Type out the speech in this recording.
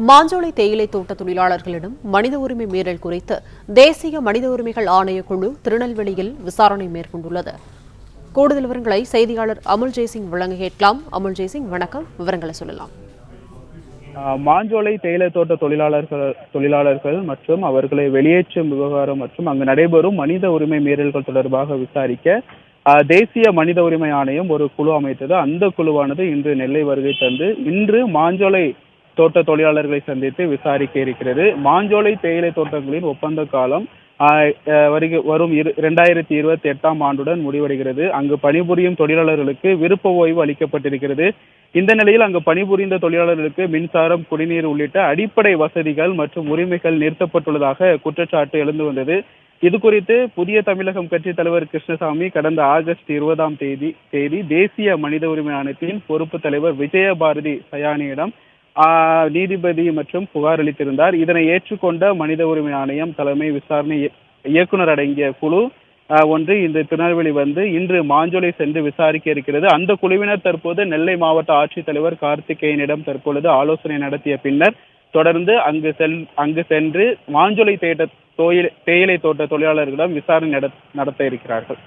மாஞ்சோலை தேயிலை தோட்ட தொழிலாளர்களிடம் மனித உரிமை மீறல் குறித்து தேசிய மனித உரிமைகள் ஆணையக்குழு திருநெல்வேலியில் விசாரணை மேற்கொண்டுள்ளது. கூடுதல் விவரங்களை செய்தியாளர் அமுல் ஜெய்சிங் வழங்க கேட்கலாம். அமுல் ஜெய்சிங், வணக்கம். விவரங்களை சொல்லலாம். மாஞ்சோலை தேயிலை தோட்ட தொழிலாளர்கள் மற்றும் அவர்களை வெளியேற்றும் விவகாரம் மற்றும் அங்கு நடைபெறும் மனித உரிமை மீறல்கள் தொடர்பாக விசாரிக்க தேசிய மனித உரிமை ஆணையம் ஒரு குழு அமைத்தது. அந்த குழுவானது இன்று நெல்லை வருகை தந்து இன்று மாஞ்சோலை தோட்ட தொழிலாளர்களை சந்தித்து விசாரிக்க இருக்கிறது. மாஞ்சோலை தேயிலை தோட்டங்களின் ஒப்பந்த காலம் வரும் 2028ஆம் ஆண்டுடன் முடிவடைகிறது. அங்கு பணிபுரியும் தொழிலாளர்களுக்கு விருப்ப ஓய்வு அளிக்கப்பட்டிருக்கிறது. இந்த நிலையில் அங்கு பணிபுரிந்த தொழிலாளர்களுக்கு மின்சாரம், குடிநீர் உள்ளிட்ட அடிப்படை வசதிகள் மற்றும் உரிமைகள் நிறுத்தப்பட்டுள்ளதாக குற்றச்சாட்டு எழுந்து வந்தது. இது குறித்து புதிய தமிழகம் கட்சி தலைவர் கிருஷ்ணசாமி கடந்த ஆகஸ்ட் 20ஆம் தேதி தேசிய மனித உரிமை ஆணையத்தின் பொறுப்பு தலைவர் விஜயபாரதி சயானியிடம் நீதிபதி மற்றும் புகார் அளித்திருந்தார். இதனை ஏற்றுக்கொண்ட மனித உரிமை ஆணையம் தலைமை விசாரணை இயக்குனர் அடங்கிய குழு ஒன்று இந்த திருநெல்வேலி வந்து இன்று மாஞ்சோலை சென்று விசாரிக்க இருக்கிறது. அந்த குழுவினர் தற்போது நெல்லை மாவட்ட ஆட்சித்தலைவர் கார்த்திகேயனிடம் தற்பொழுது ஆலோசனை நடத்திய பின்னர் தொடர்ந்து அங்கு சென்று மாஞ்சோலை தேயிலை தோட்ட தொழிலாளர்களிடம் விசாரணை நடத்த இருக்கிறார்கள்.